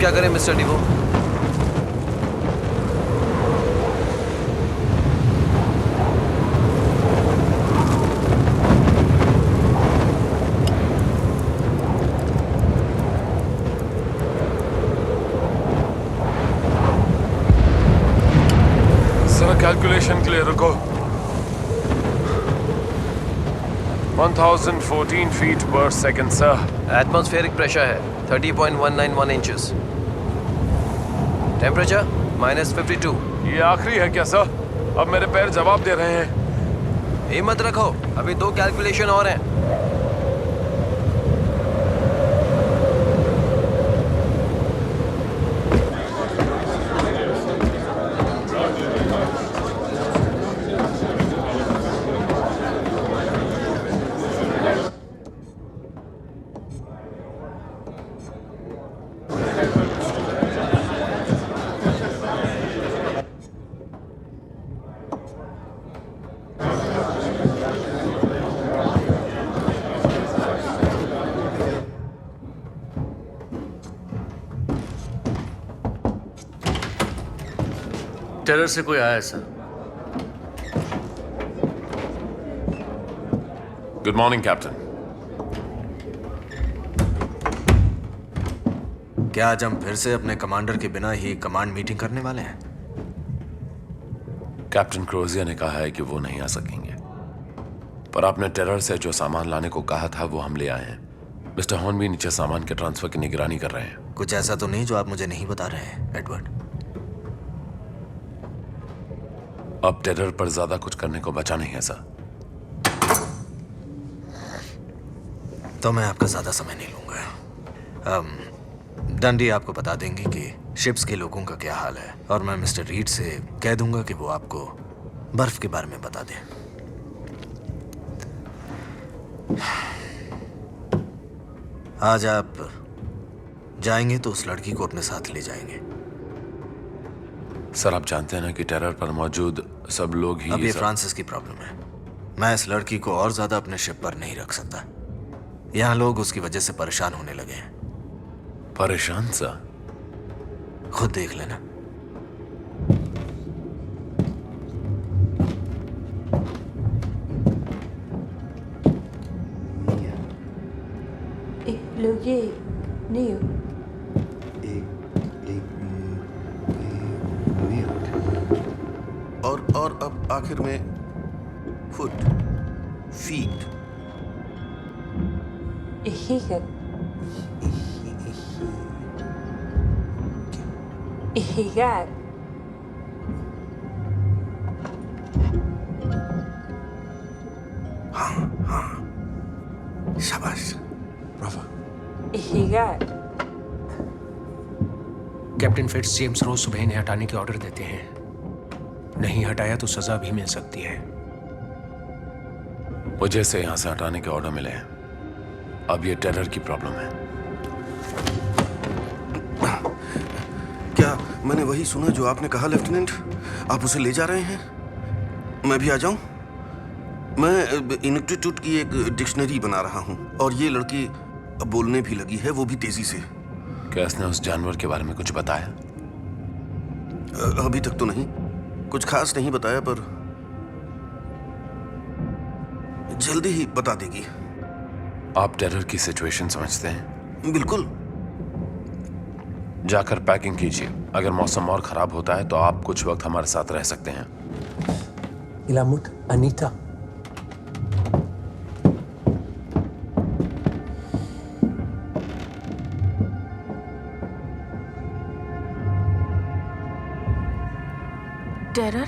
क्या करें mister डिवो? Calculation के लिए रुको। 1014 feet per second, sir. Atmospheric pressure है 30.191 इंचेस। टेम्परेचर -52। ये आखिरी है क्या सर? अब मेरे पैर जवाब दे रहे हैं। हिम्मत रखो, अभी 2 कैलकुलेशन और हैं। टेरर से कोई आया है सर? Good morning captain. क्या आज हम फिर से अपने कमांडर के बिना ही कमांड मीटिंग करने वाले हैं? कैप्टन क्रोजिया ने कहा है कि वो नहीं आ सकेंगे, पर आपने टेरर से जो सामान लाने को कहा था वो हम ले आए हैं। मिस्टर हॉर्न भी नीचे सामान के ट्रांसफर की निगरानी कर रहे हैं। कुछ ऐसा तो नहीं जो आप मुझे नहीं बता रहे हैं, एडवर्ड? अब टेरर पर ज्यादा कुछ करने को बचा नहीं है सर। तो मैं आपका ज्यादा समय नहीं लूंगा। डंडी आपको बता देंगे कि शिप्स के लोगों का क्या हाल है, और मैं मिस्टर रीड से कह दूंगा कि वो आपको बर्फ के बारे में बता दें। आज आप जाएंगे तो उस लड़की को अपने साथ ले जाएंगे। सर आप जानते हैं ना कि टेरर पर मौजूद सब लोग ही अब ये फ्रांसिस की प्रॉब्लम है। मैं इस लड़की को और ज्यादा अपने शिप पर नहीं रख सकता। यहाँ लोग उसकी वजह से परेशान होने लगे हैं। परेशान सर? खुद देख लेना। Logie, Neo. और अब आखिर में फुट, फीट। Ihigat. Ihigat. हाँ, शाबाश, bravo. Ihigat. Captain Fitzjames रोज सुबह इन्हें हटाने के ऑर्डर देते हैं। नहीं हटाया तो सजा भी मिल सकती है। मुझे से यहां से हटाने के ऑर्डर मिले हैं। अब ये टेरर की प्रॉब्लम है। क्या मैंने वही सुना जो आपने कहा लेफ्टिनेंट? आप उसे ले जा रहे हैं? मैं भी आ जाऊं? मैं इनक्टिट्यूट की एक डिक्शनरी बना रहा हूं, और ये लड़की अब बोलने भी लगी है, वो भी तेजी से। क्या इसने उस जानवर के बारे में कुछ बताया? अभी तक तो नहीं, कुछ खास नहीं बताया, पर जल्दी ही बता देगी। आप टेरर की सिचुएशन समझते हैं? बिल्कुल। जाकर पैकिंग कीजिए। अगर मौसम और खराब होता है तो आप कुछ वक्त हमारे साथ रह सकते हैं। इलामुट, अनीता। Terror?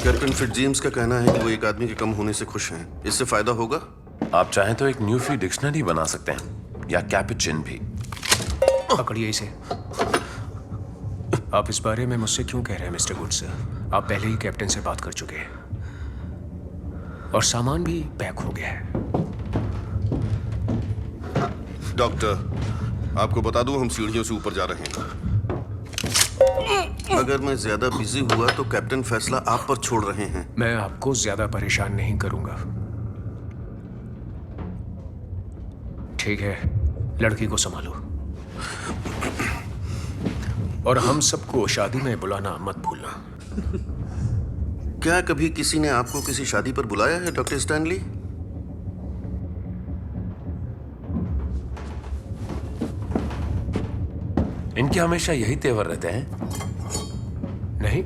कैप्टन फिट्जजेम्स का कहना है कि वो एक आदमी के कम होने से खुश हैं। इससे फायदा होगा? आप चाहें तो एक न्यूफी डिक्शनरी बना सकते हैं या कैपुचिन भी। पकड़िए इसे। आप इस बारे में मुझसे क्यों कह रहे हैं मिस्टर गुड्स? आप पहले ही कैप्टन से बात कर चुके हैं और सामान भी पैक हो गया है। डॉक्टर, आपको बता दूं हम सीढ़ियों से ऊपर जा रहे हैं। अगर मैं ज्यादा बिजी हुआ तो कैप्टन फैसला आप पर छोड़ रहे हैं। मैं आपको ज्यादा परेशान नहीं करूंगा, ठीक है? लड़की को संभालो और हम सबको शादी में बुलाना मत भूलना। क्या कभी किसी ने आपको किसी शादी पर बुलाया है डॉक्टर स्टैनली? इनके हमेशा यही तेवर रहते हैं? नहीं,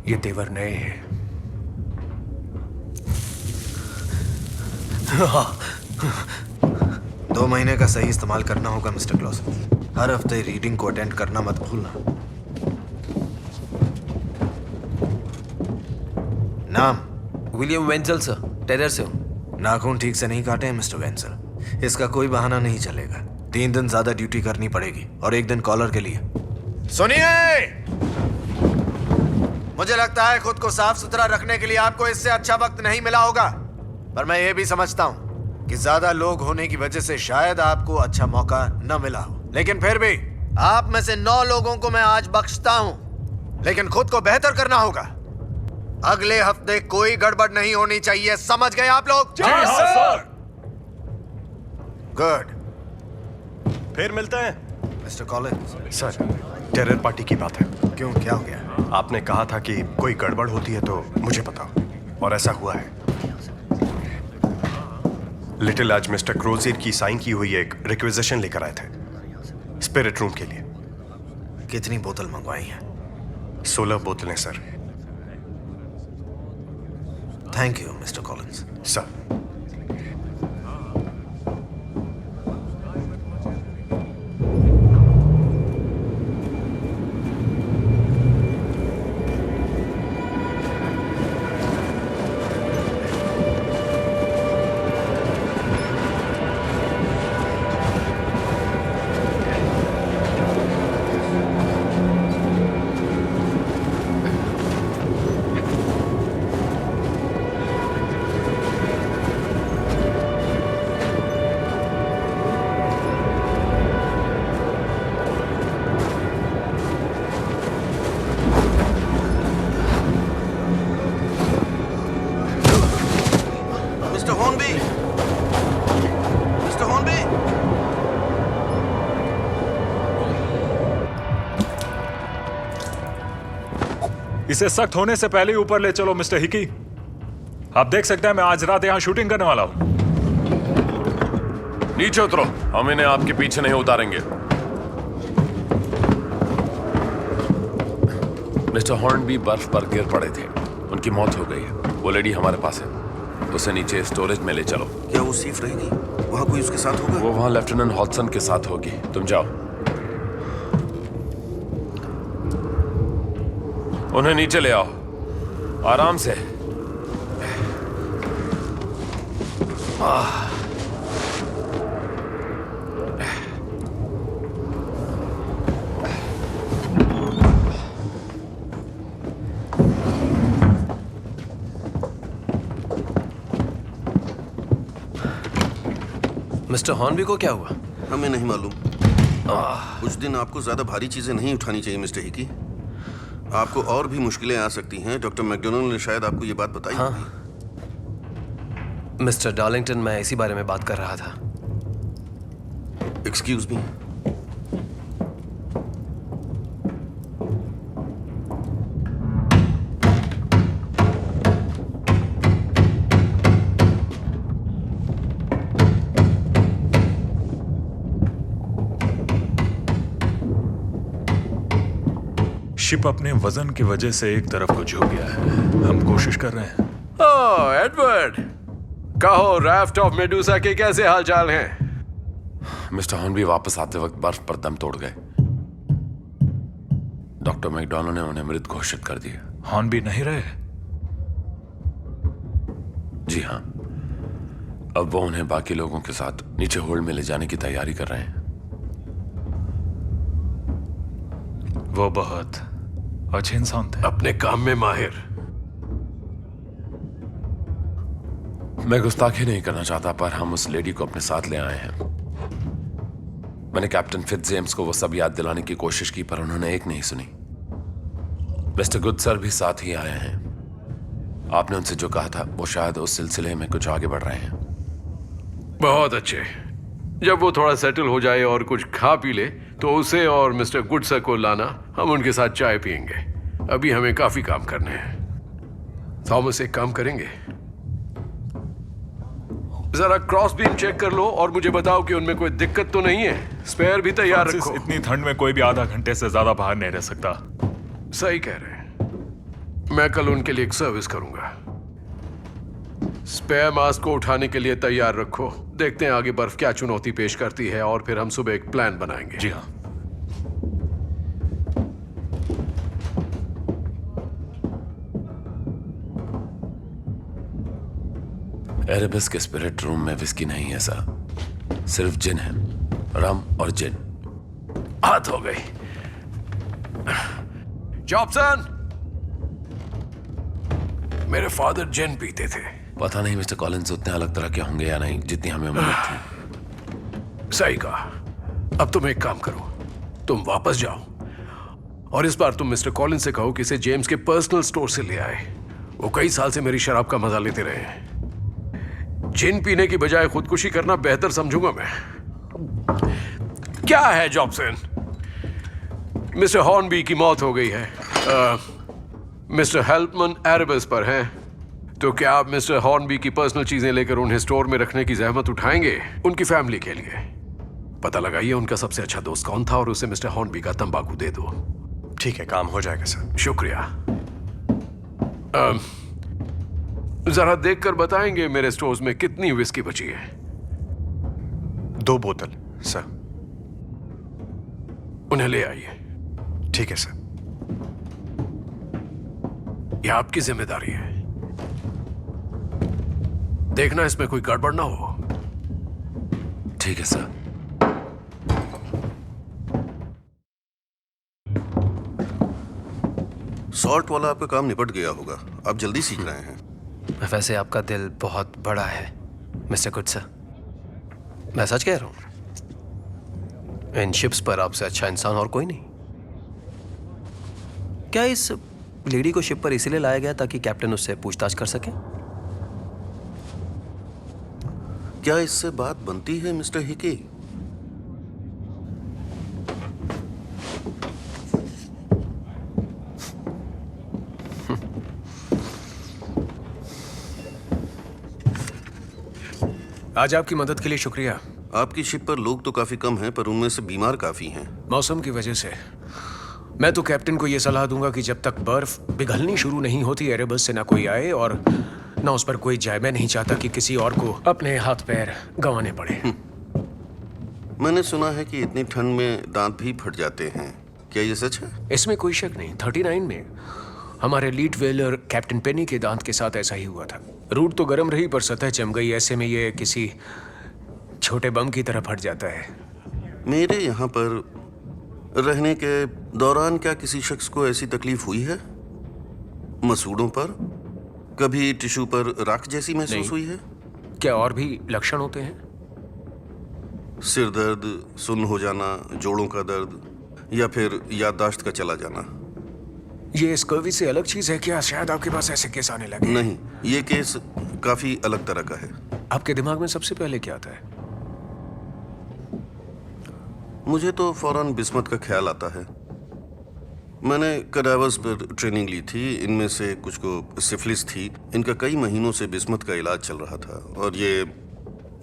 ये तेवर नए हैं। 2 महीने का सही इस्तेमाल करना होगा मिस्टर क्लॉस। हर हफ्ते रीडिंग को अटेंड करना मत भूलना। नाम? विलियम वेंजल सर, टेरर से हूँ। नाखून ठीक से नहीं काटे हैं मिस्टर वेंसल। इसका कोई बहाना नहीं चलेगा। 3 दिन ज्यादा ड्यूटी करनी पड़ेगी और 1 दिन कॉलर के लिए। सुनिए, मुझे लगता है खुद को साफ सुथरा रखने के लिए आपको इससे अच्छा वक्त नहीं मिला होगा, पर मैं ये भी समझता हूं कि ज्यादा लोग होने की वजह से शायद आपको अच्छा मौका न मिला हो। लेकिन फिर भी आप में से 9 लोगों को मैं आज बख्शता हूं, लेकिन खुद को बेहतर करना होगा। अगले हफ्ते कोई गड़बड़ नहीं होनी चाहिए, समझ गए आप लोग? गुड। फिर मिलते हैं। Mister Collins. Sir, terror party की बात है। क्यों, क्या हो गया? आपने कहा था कि कोई गड़बड़ होती है तो मुझे बताओ, और ऐसा हुआ है। लिटिल आज मिस्टर क्रोजियर की साइन की हुई एक रिक्वेजिशन लेकर आए थे स्पिरिट रूम के लिए। कितनी बोतल मंगवाई हैं? 16 बोतलें sir. Thank you mister Collins. Sir, इसे सख्त होने से पहले ही ऊपर ले चलो मिस्टर हिकी। आप देख सकते हैं मैं आज रात यहां शूटिंग करने वाला हूं। नीचे उतरो, हम इन्हें आपके पीछे नहीं उतारेंगे। मिस्टर हॉर्नबी बर्फ पर गिर पड़े थे, उनकी मौत हो गई है। वो लेडी हमारे पास है, उसे नीचे स्टोरेज में ले चलो। क्या वो सेफ रहेगी? वहाँ कोई उसके साथ होगा? वो वहाँ लेफ्टिनेंट हॉडसन के साथ होगी। तुम जाओ, उन्हें नीचे ले आओ, आराम से। मिस्टर हॉर्नबी को क्या हुआ? हमें नहीं मालूम। कुछ दिन आपको ज्यादा भारी चीजें नहीं उठानी चाहिए मिस्टर हिकी। आपको और भी मुश्किलें आ सकती हैं। डॉक्टर मैकडोनल्ड ने शायद आपको ये बात बताई होगी। मिस्टर डार्लिंगटन, मैं इसी बारे में बात कर रहा था। Excuse me. शिप अपने वजन की वजह से एक तरफ को झुक गया है। हम कोशिश कर रहे हैं। ओह एडवर्ड, कहो राफ्ट ऑफ मेडुसा के कैसे हालचाल हैं? मिस्टर हॉर्नबी वापस आते वक्त बर्फ पर दम तोड़ गए। डॉक्टर मैकडोनाल्ड ने उन्हें मृत घोषित कर दिया। हॉर्नबी नहीं रहे? जी हाँ, अब वो उन्हें बाकी लोगों के साथ नीचे होल्ड में ले जाने की तैयारी कर रहे हैं। वो बहुत अच्छे इंसान थे। अपने काम में माहिर। मैं गुस्ताखी नहीं करना चाहता, पर हम उस लेडी को अपने साथ ले आए हैं। मैंने कैप्टन फिट्जजेम्स को वो सब याद दिलाने की कोशिश की, पर उन्होंने एक नहीं सुनी। मिस्टर गुड सर भी साथ ही आए हैं। आपने उनसे जो कहा था वो शायद उस सिलसिले में कुछ आगे बढ़ रहे हैं। बहुत अच्छे। जब वो थोड़ा सेटल हो जाए और कुछ खा पी ले तो उसे और मिस्टर गुडसर को लाना, हम उनके साथ चाय पियेंगे। अभी हमें काफी काम करने हैं। थॉमस, एक काम करेंगे, जरा क्रॉस बीम चेक कर लो और मुझे बताओ कि उनमें कोई दिक्कत तो नहीं है। स्पेयर भी तैयार रखो। इतनी ठंड में कोई भी आधा घंटे से ज्यादा बाहर नहीं रह सकता। सही कह रहे हैं। मैं कल उनके लिए एक सर्विस करूंगा। स्पेयर मास्क को उठाने के लिए तैयार रखो। देखते हैं आगे बर्फ क्या चुनौती पेश करती है और फिर हम सुबह एक प्लान बनाएंगे। जी हाँ। एरेबस के स्पिरिट रूम में विस्की नहीं है सर, सिर्फ जिन है, रम और जिन। हाथ हो गई। जॉब्सन, मेरे फादर जिन पीते थे। पता नहीं मिस्टर कॉलिंस उतने अलग तरह के होंगे या नहीं जितनी हमें उम्मीद थी। सही कहा। अब तुम एक काम करो, तुम वापस जाओ और इस बार तुम मिस्टर कॉलिंस से कहो कि इसे जेम्स के पर्सनल स्टोर से ले आए। वो कई साल से मेरी शराब का मजा लेते रहे हैं। जिन पीने की बजाय खुदकुशी करना बेहतर समझूंगा मैं। क्या है जॉब्सन? मिस्टर हॉर्नबी की मौत हो गई है। मिस्टर हेल्पमैन एरेबस पर हैं। तो क्या आप मिस्टर हॉर्नबी की पर्सनल चीजें लेकर उन्हें स्टोर में रखने की जहमत उठाएंगे उनकी फैमिली के लिए? पता लगाइए उनका सबसे अच्छा दोस्त कौन था और उसे मिस्टर हॉर्नबी का तंबाकू दे दो। ठीक है, काम हो जाएगा सर। शुक्रिया। जरा देखकर बताएंगे मेरे स्टोर्स में कितनी विस्की बची है? 2 बोतल सर। उन्हें ले आइए। ठीक है सर। यह आपकी जिम्मेदारी है। देखना इसमें कोई गड़बड़ ना हो। ठीक है सर। सॉल्ट वाला आपका काम निपट गया होगा, आप जल्दी सीख रहे हैं। वैसे आपका दिल बहुत बड़ा है मिस्टर गुडसर। मैं सच कह रहा हूं, इन शिप्स पर आपसे अच्छा इंसान और कोई नहीं। क्या इस लेडी को शिप पर इसीलिए लाया गया ताकि कैप्टन उससे पूछताछ कर सके? क्या इससे बात बनती है मिस्टर हिकी? आज आपकी मदद के लिए शुक्रिया। आपकी शिप पर लोग तो काफी कम हैं, पर उनमें से बीमार काफी हैं। मौसम की वजह से। मैं तो कैप्टन को यह सलाह दूंगा कि जब तक बर्फ पिघलनी शुरू नहीं होती एरेबस से ना कोई आए और ना उस पर कोई जाए। मैं नहीं चाहता कि किसी और को अपने हाथ पैर गंवाने पड़े। मैंने सुना है कि इतनी ठंड में दांत भी फट जाते हैं, क्या ये सच है? इसमें कोई शक नहीं। 39 में हमारे लीड वेलर कैप्टन पेनी के दांत के साथ ऐसा ही हुआ था। रूट तो गर्म रही पर सतह जम गई। ऐसे में ये किसी छोटे बम की तरह फट जाता है। मेरे यहाँ पर रहने के दौरान क्या किसी शख्स को ऐसी तकलीफ हुई है? मसूड़ों पर, कभी टिश्यू पर राख जैसी महसूस हुई है? क्या और भी लक्षण होते हैं? सिर दर्द, सुन्न हो जाना, जोड़ों का दर्द या फिर याददाश्त का चला जाना? ये स्कर्वी से अलग चीज है क्या? शायद आपके पास ऐसे केस आने लगे। नहीं, ये केस काफी अलग तरह का है। आपके दिमाग में सबसे पहले क्या आता है? मुझे तो फौरन बिस्मत का ख्याल आता है। मैंने कडावर्स पर ट्रेनिंग ली थी। इनमें से कुछ को सिफिलिस थी। इनका कई महीनों से बिस्मत का इलाज चल रहा था और ये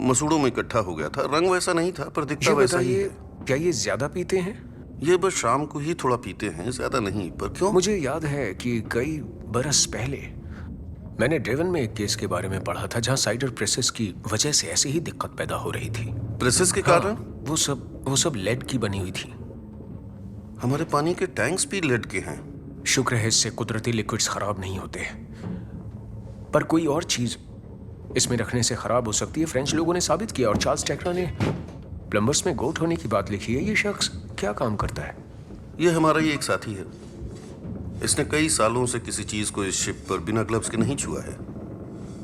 मसूड़ों में इकट्ठा हो गया था। रंग वैसा नहीं था पर दिखता वैसा ही है। क्या ये ज्यादा पीते हैं? ये बस शाम को ही थोड़ा पीते हैं, ज्यादा नहीं। पर क्यों? मुझे याद है कि कई बरस पहले मैंने डेवन में एक केस के बारे में पढ़ा था जहां साइडर प्रेसेस की वजह से ऐसी ही दिक्कत पैदा हो रही थी। प्रेसेस के कारण? वो सब लेड की बनी हुई थी। हमारे पानी के टैंक्स भी लेड के हैं। शुक्र है इससे कुदरती लिक्विड्स खराब नहीं होते। पर कोई और चीज इसमें रखने से खराब हो सकती है। फ्रेंच लोगों ने साबित किया और चार्ल्स टेक्रा ने प्लम्बर्स में गोट होने की बात लिखी है। ये शख्स क्या काम करता है? ये हमारा ही एक साथी है। इसने कई सालों से किसी चीज को इस शिप पर बिना ग्लव्स के नहीं छुआ है।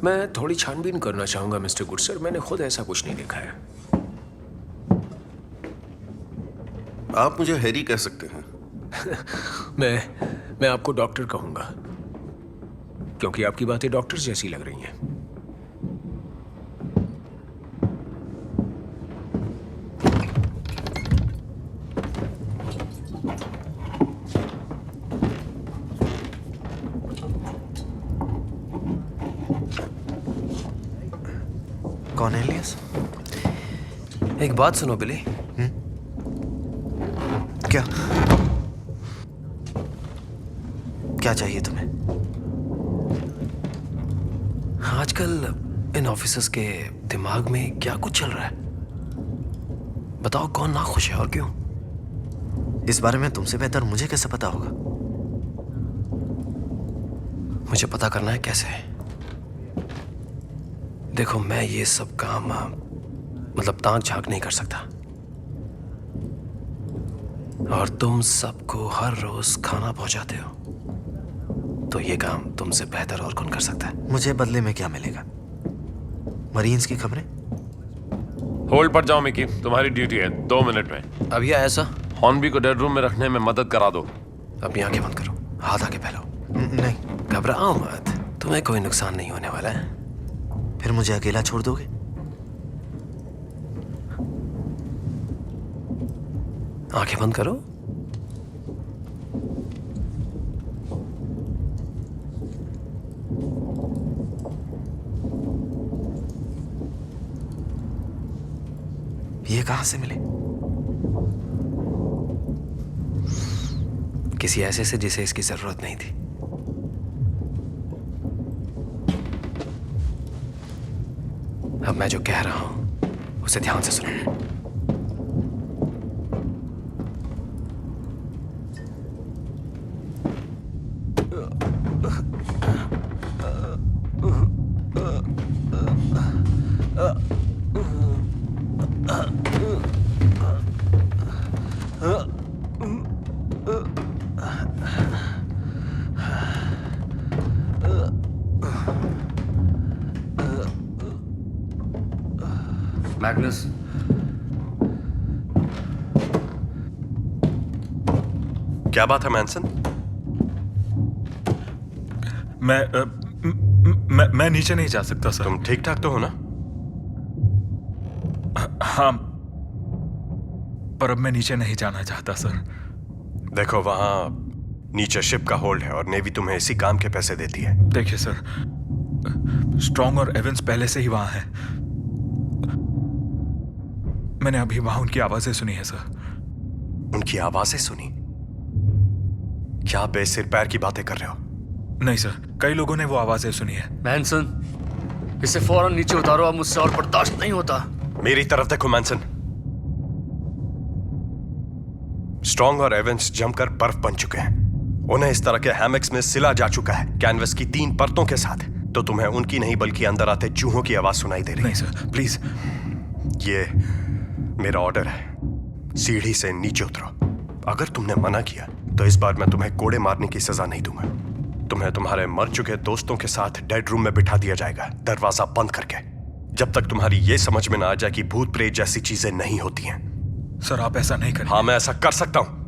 मैं थोड़ी छानबीन करना चाहूंगा मिस्टर गुड सर। मैंने खुद ऐसा कुछ नहीं देखा है। आप मुझे हैरी कह सकते हैं। मैं आपको डॉक्टर कहूंगा क्योंकि आपकी बातें डॉक्टर जैसी लग रही हैं। कॉर्नेलियस, एक बात सुनो बिली। क्या क्या चाहिए तुम्हें? आजकल इन ऑफिसर्स के दिमाग में क्या कुछ चल रहा है? बताओ, कौन नाखुश है और क्यों? इस बारे में तुमसे बेहतर मुझे कैसे पता होगा? मुझे पता करना है कैसे। देखो, मैं ये सब काम मतलब ताक झांक नहीं कर सकता, और तुम सबको हर रोज खाना पहुंचाते हो, तो ये काम तुमसे बेहतर और कौन कर सकता है? मुझे बदले में क्या मिलेगा? मरीन्स की खबरें? होल्ड पर जाओ मिकी, तुम्हारी ड्यूटी है 2 मिनट में। अब यह ऐसा, हॉर्नबी को डेड रूम में रखने में मदद करा दो। अपनी आंखें बंद करो, हाथ आगे फैलाओ। नहीं। घबराओ मत, तुम्हें कोई नुकसान नहीं होने वाला है। फिर मुझे अकेला छोड़ दोगे? आंखें बंद करो। ये कहां से मिले? किसी ऐसे से जिसे इसकी जरूरत नहीं थी। अब मैं जो कह रहा हूं उसे ध्यान से सुनो। मैग्नस, क्या बात है मैनसन? मैं नीचे नहीं जा सकता सर। तुम ठीक ठाक तो हो ना? हाँ, पर अब मैं नीचे नहीं जाना चाहता सर। देखो, वहां नीचे शिप का होल्ड है और नेवी तुम्हें इसी काम के पैसे देती है। देखिए सर, स्ट्रॉन्ग और एवेंस पहले से ही वहां हैं। मैंने अभी वहां उनकी आवाजें सुनी है सर। उनकी आवाजें सुनी? क्या बेसिर पैर की बातें कर रहे हो? नहीं सर, कई लोगों ने वो आवाजें सुनी है। मैनसन, इसे फौरन नीचे उतारो। अब मुझसे और बर्दाश्त नहीं होता। मेरी तरफ देखो मैनसन। स्ट्रॉन्ग और एवेंस जमकर बर्फ बन चुके हैं। उन्हें इस तरह के हैमक्स में सिला जा चुका है, कैनवस की 3 परतों के साथ। तो तुम्हें उनकी नहीं बल्कि अंदर आते चूहों की आवाज सुनाई दे रही है। नहीं सर, प्लीज। ये मेरा ऑर्डर है, सीढ़ी से नीचे उतरो। अगर तुमने मना किया तो इस बार मैं तुम्हें कोड़े मारने की सजा नहीं दूंगा। तुम्हें तुम्हारे मर चुके दोस्तों के साथ डेड रूम में बिठा दिया जाएगा, दरवाजा बंद करके, जब तक तुम्हारी ये समझ में ना आ जाए कि भूत प्रेत जैसी चीजें नहीं होती हैं। सर, आप ऐसा नहीं करें। हाँ, मैं ऐसा कर सकता हूं।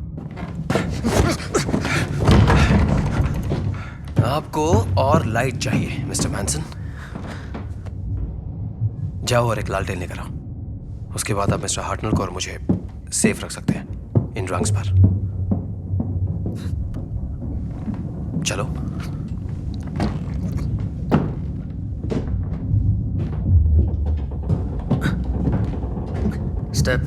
आपको और लाइट चाहिए मिस्टर मैनसन। जाओ और एक लालटेन लेकर आओ। उसके बाद आप मिस्टर हार्टनर को और मुझे सेफ रख सकते हैं इन रंग्स पर। चलो। स्टेप।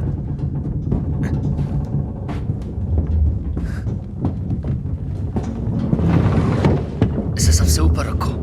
इसे सबसे ऊपर रखो।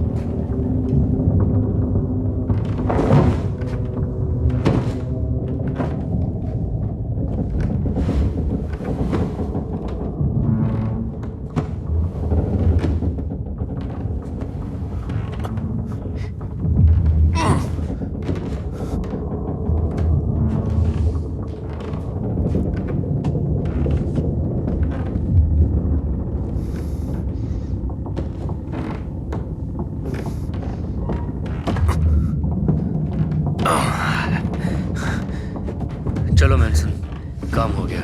चलो मैनसन, काम हो गया।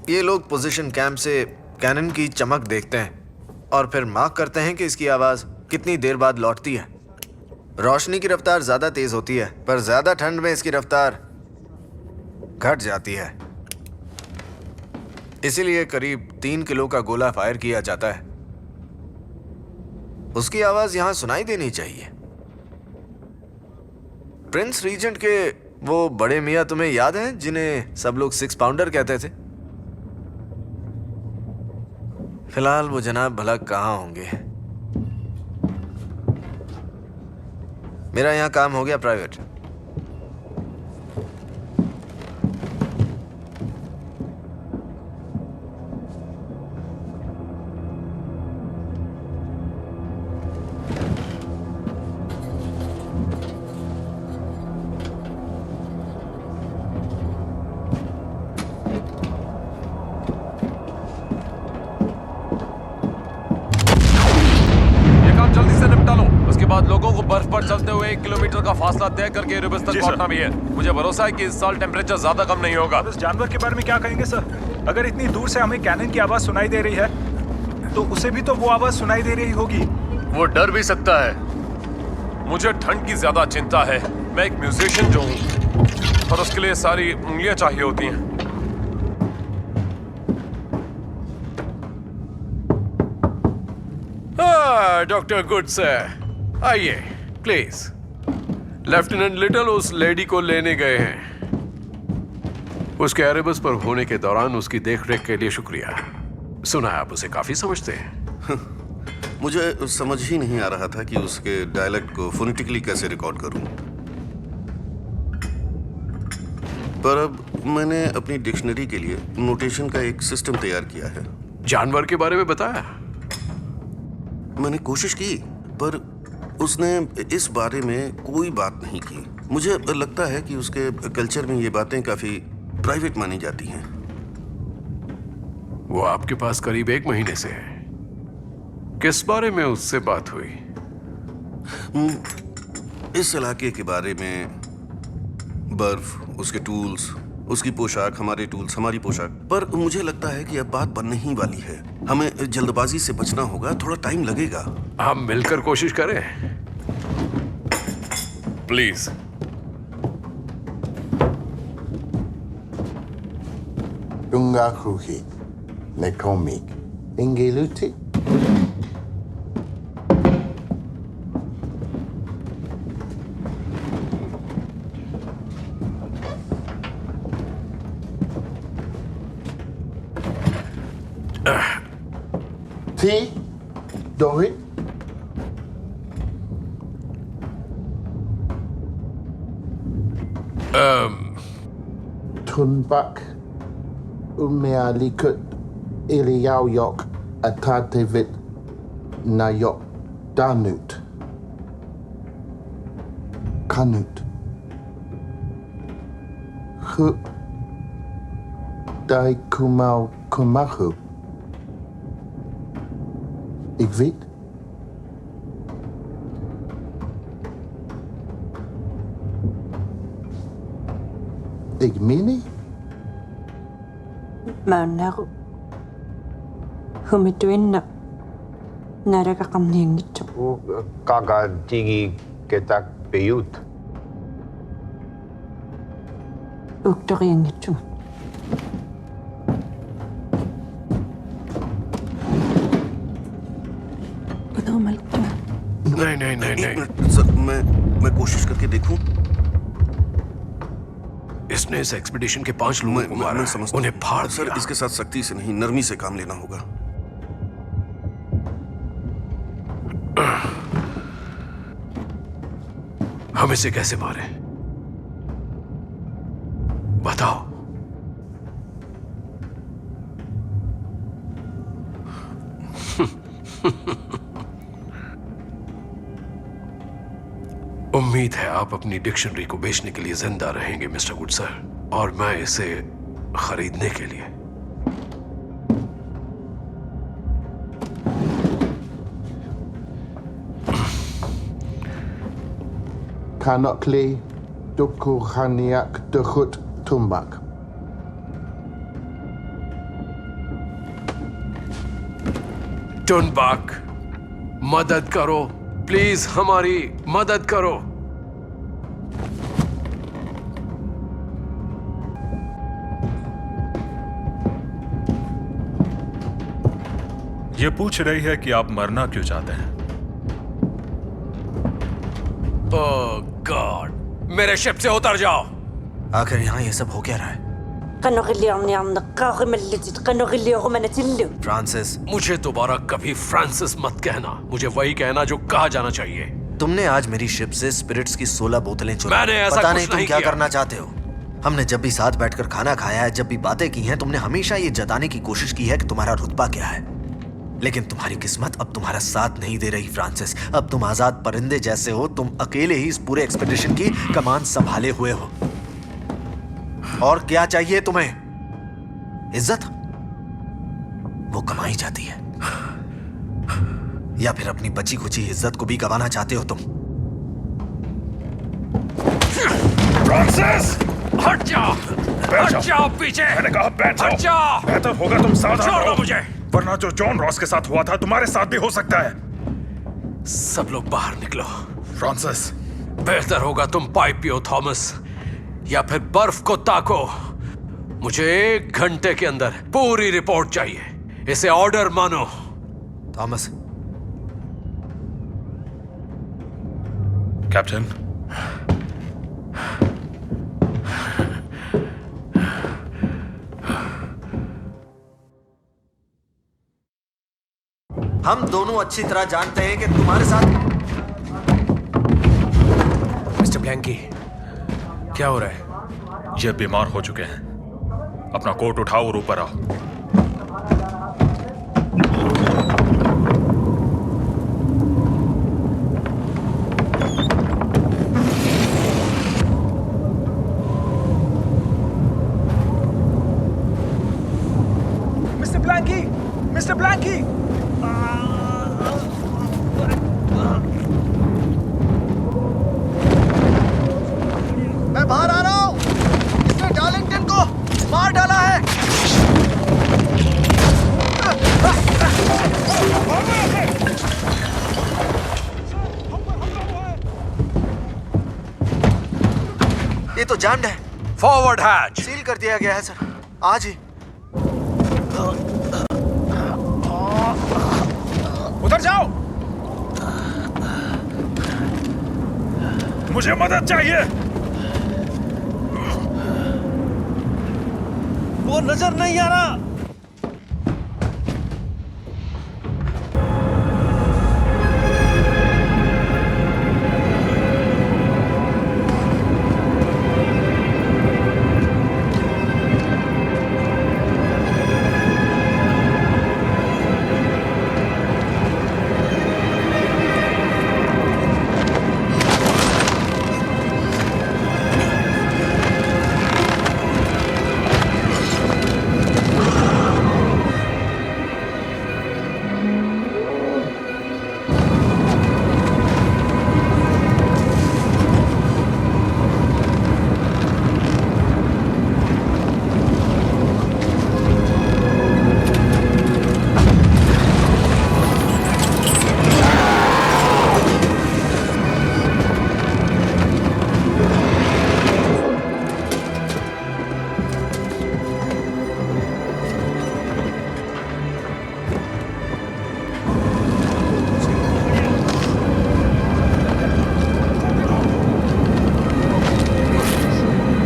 ये लोग पोजीशन कैंप से कैनन की चमक देखते हैं और फिर मार्क करते हैं कि इसकी आवाज कितनी देर बाद लौटती है। रोशनी की रफ्तार ज्यादा तेज होती है, पर ज्यादा ठंड में इसकी रफ्तार घट जाती है। इसीलिए करीब 3 किलो का गोला फायर किया जाता है। उसकी आवाज यहां सुनाई देनी चाहिए। प्रिंस रीजेंट के वो बड़े मियाँ तुम्हें याद हैं जिन्हें सब लोग 6 पाउंडर कहते थे? फिलहाल वो जनाब भला कहाँ होंगे। मेरा यहाँ काम हो गया प्राइवेट। लोगों को बर्फ पर चलते हुए 1 किलोमीटर का फासला तय करके एरेबस तक पहुंचना भी है। मुझे भरोसा है कि इस साल टेम्परेचर ज्यादा कम नहीं होगा। इस जानवर के बारे में क्या कहेंगे सर? अगर इतनी दूर से हमें कैनन की आवाज सुनाई दे रही है तो उसे भी तो वो आवाज सुनाई दे रही होगी। वो डर भी सकता है। मुझे ठंड की ज्यादा चिंता है। मैं एक म्यूजिशियन जो हूँ और उसके लिए सारी उंगलियां चाहिए होती हैं। डॉक्टर गुड सर, आइए प्लीज। लेफ्टिनेंट लिटल उस लेडी को लेने गए हैं। उसके एरेबस पर होने के दौरान उसकी देखरेख के लिए शुक्रिया। सुना है आप उसे काफी समझते हैं। मुझे समझ ही नहीं आ रहा था कि उसके डायलेक्ट को फोनेटिकली कैसे रिकॉर्ड करूं। पर अब मैंने अपनी डिक्शनरी के लिए नोटेशन का एक सिस्टम तैयार किया है। जानवर के बारे में बताया? मैंने कोशिश की, पर उसने इस बारे में कोई बात नहीं की। मुझे लगता है कि उसके कल्चर में ये बातें काफी प्राइवेट मानी जाती हैं। वो आपके पास करीब 1 महीने से है। किस बारे में उससे बात हुई? इस इलाके के बारे में, बर्फ, उसके टूल्स, उसकी पोशाक, हमारे टूल्स, हमारी पोशाक। पर मुझे लगता है कि अब बात बनने ही वाली है। हमें जल्दबाजी से बचना होगा, थोड़ा टाइम लगेगा। हम मिलकर कोशिश करें please. Tunga Kruhi, Nekomik, Ingeluti. T. Dohit. Tunbak. Umealikut. Iliauyok. Atatevit. Nayok. Danut. Kanut. Hup. Dai Kumau Kumahu. Ik weet. Ik meen niet. Maanaru. Humituinna. Naraga kamningitsu. Kaka tigi ketak peyut. Uktoriangitsu. नहीं। Sir, मैं कोशिश करके देखूं। इसने इस expedition के 5 लोगों को मारा। मैं समझता उन्हें फाड़ सर, इसके साथ सख्ती से नहीं, नरमी से काम लेना होगा। हम इसे कैसे मारे बताओ। उम्मीद है आप अपनी डिक्शनरी को बेचने के लिए जिंदा रहेंगे मिस्टर गुड सर, और मैं इसे खरीदने के लिए। Kanokli Dukurhaniak Dukut Tumbak. टुनबाक, मदद करो प्लीज, हमारी मदद करो। ये पूछ रही है कि आप मरना क्यों चाहते हैं। ओह गॉड, मेरे शिप से उतर जाओ। आखिर यहाँ ये सब हो क्या रहा है? फ्रांसिस, मुझे दोबारा कभी फ्रांसिस मत कहना, मुझे वही कहना जो कहा जाना चाहिए। तुमने आज मेरी शिप से स्पिरिट्स की 16 बोतलें चुराई। मैंने ऐसा पता कुछ नहीं तुम नहीं क्या किया। करना चाहते हो। हमने जब भी साथ बैठकर खाना खाया है, जब भी बातें की हैं, तुमने हमेशा ये जताने की कोशिश की है कि तुम्हारा रुतबा क्या है। लेकिन तुम्हारी किस्मत अब तुम्हारा साथ नहीं दे रही फ्रांसिस। अब तुम आजाद परिंदे जैसे हो, तुम अकेले ही इस पूरे एक्सपेडिशन की कमान संभाले हुए हो। और क्या चाहिए तुम्हें? इज्जत? वो कमाई जाती है, या फिर अपनी बची खुची इज्जत को भी गंवाना चाहते हो तुम? फ्रांसिस, हट जाओ, हट जाओ पीछे। मैंने कहा बैठ हट जाओ। बेहतर होगा तुम सावधान छोड़ दो रहो, मुझे। वरना जो जॉन रॉस के साथ हुआ था तुम्हारे साथ भी हो सकता है। सब लोग बाहर निकलो। फ्रांसिस, बेहतर होगा तुम पाइप पियो थॉमस, या फिर बर्फ को ताको। मुझे 1 घंटे के अंदर पूरी रिपोर्ट चाहिए। इसे ऑर्डर मानो। थॉमस। कैप्टन, हम दोनों अच्छी तरह जानते हैं कि तुम्हारे साथ। मिस्टर ब्लैंकी, क्या हो रहा है? ये बीमार हो चुके हैं। अपना कोट उठाओ और ऊपर आओ। मिस्टर ब्लैंकी, मिस्टर ब्लैंकी, मैं बाहर आ रहा हूं। इसने डार्लिंगटन को मार डाला है। ये तो जैम्ड है। फॉरवर्ड हैच सील कर दिया गया है सर, आज ही। उधर जाओ, मुझे मदद चाहिए। वो नजर नहीं आ रहा।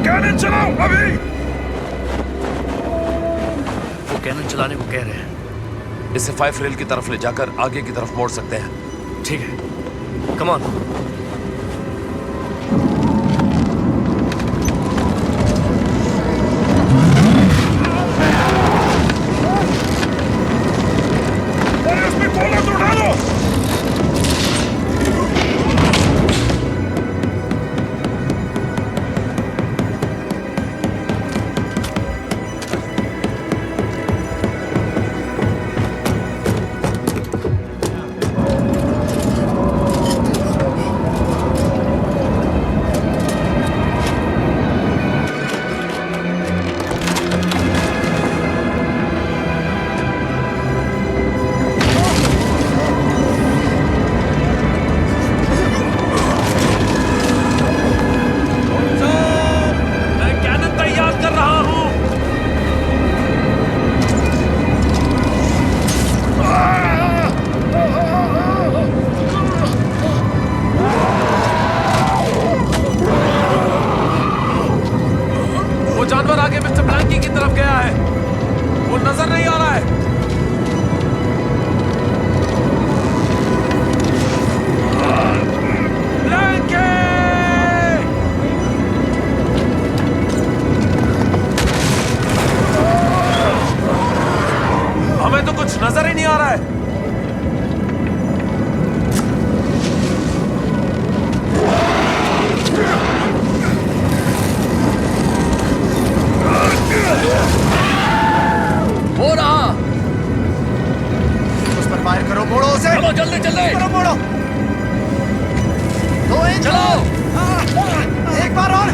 कैनन चलाओ अभी। वो कैनन चलाने को कह रहे हैं। इसे 5 रेल की तरफ ले जाकर आगे की तरफ मोड़ सकते हैं। ठीक है, कम ऑन। अरे उसमें गोला तो उठा लो। नजर नहीं आ रहा है। हमें तो कुछ नजर ही नहीं आ रहा है। हो रहा। उस पर फायर करो, मोड़ो उसे। चलो जल्दी जल्दी करो, मोड़ो। 2 इंच। चलो। एक बार और।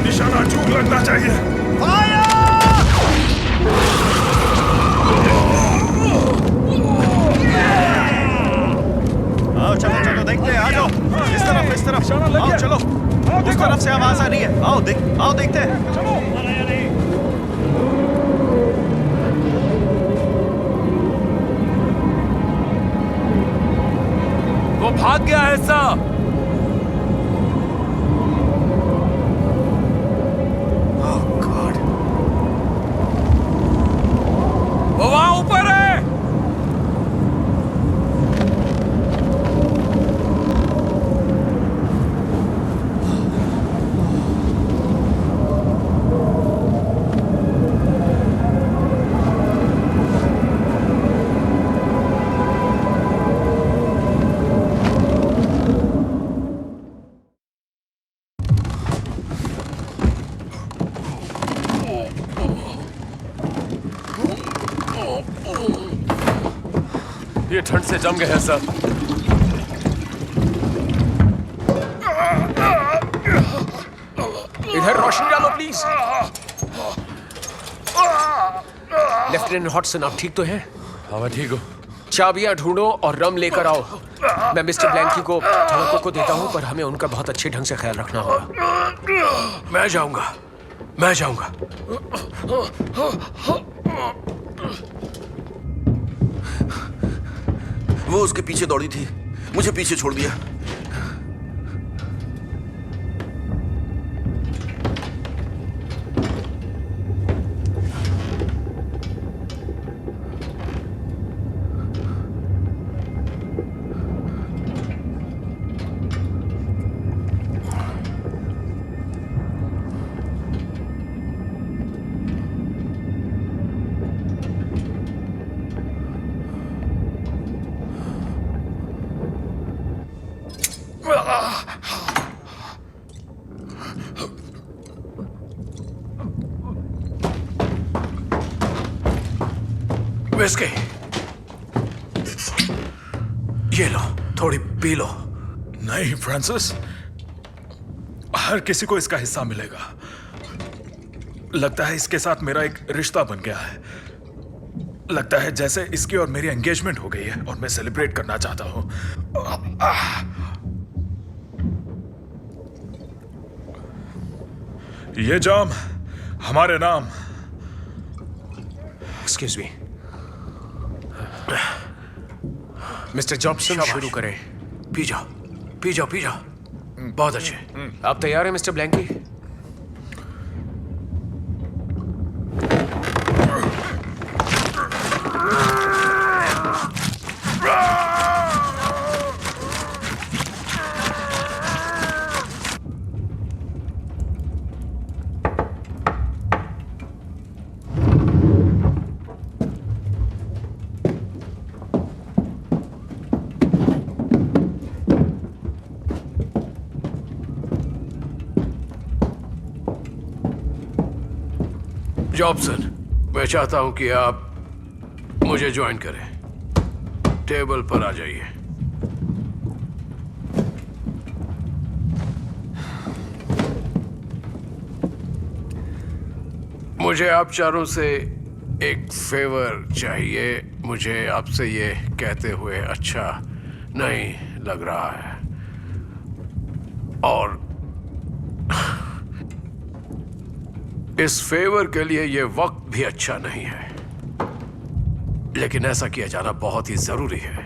निशाना चूक लगना चाहिए। फायर। आओ चलो चलो देखते हैं, आ जाओ। इस तरफ आओ, चलो। उस तरफ से आवाज आ रही है। आओ देखते हैं। चलो। वो भाग गया है साहब। वो वहां ऊपर है। ये ठंड से जम गए हैं सर। इधर रोशनी डालो प्लीज। लेफ्टिनेंट हॉटसन, आप ठीक तो हैं? हाँ मैं ठीक हूँ। चाबियां ढूंढो और रम लेकर आओ। मैं मिस्टर ब्लैंकी को ठड़कों को देता हूं, पर हमें उनका बहुत अच्छे ढंग से ख्याल रखना होगा। मैं जाऊंगा। वो उसके पीछे दौड़ी थी, मुझे पीछे छोड़ दिया। विस्की, ये लो, थोड़ी पी लो। नहीं फ्रांसिस, हर किसी को इसका हिस्सा मिलेगा। लगता है इसके साथ मेरा एक रिश्ता बन गया है। लगता है जैसे इसकी और मेरी एंगेजमेंट हो गई है और मैं सेलिब्रेट करना चाहता हूं। ये जाम हमारे नाम। एक्सक्यूज मी मिस्टर जॉब्सन, शुरू करें। पी जाओ। बहुत अच्छे। आप तैयार हैं मिस्टर ब्लैंकी? जॉब्सन, मैं चाहता हूं कि आप मुझे ज्वाइन करें। टेबल पर आ जाइए। मुझे आप चारों से एक फेवर चाहिए। मुझे आपसे ये कहते हुए अच्छा नहीं लग रहा है, और इस फेवर के लिए ये वक्त भी अच्छा नहीं है, लेकिन ऐसा किया जाना बहुत ही जरूरी है।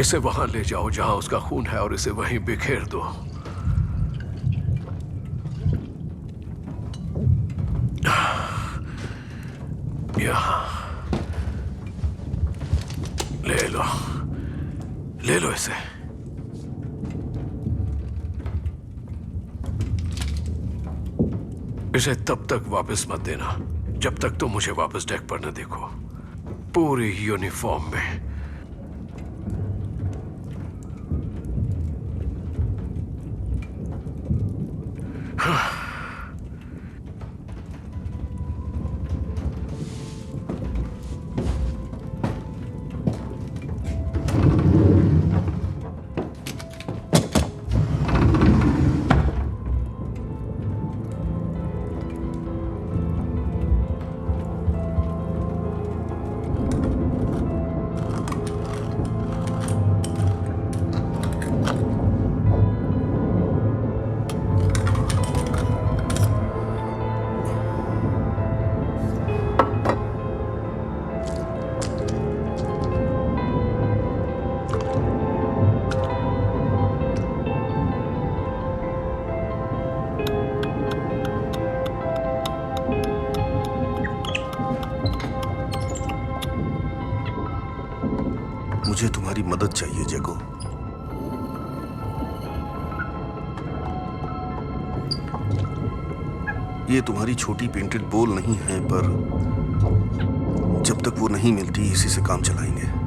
इसे वहां ले जाओ जहां उसका खून है और इसे वहीं बिखेर दो। यहां ले लो इसे। इसे तब तक वापस मत देना जब तक तुम मुझे वापस डेक पर न देखो, पूरी यूनिफॉर्म में। मुझे तुम्हारी मदद चाहिए जैको। ये तुम्हारी छोटी पेंटेड बॉल नहीं है, पर जब तक वो नहीं मिलती इसी से काम चलाएंगे।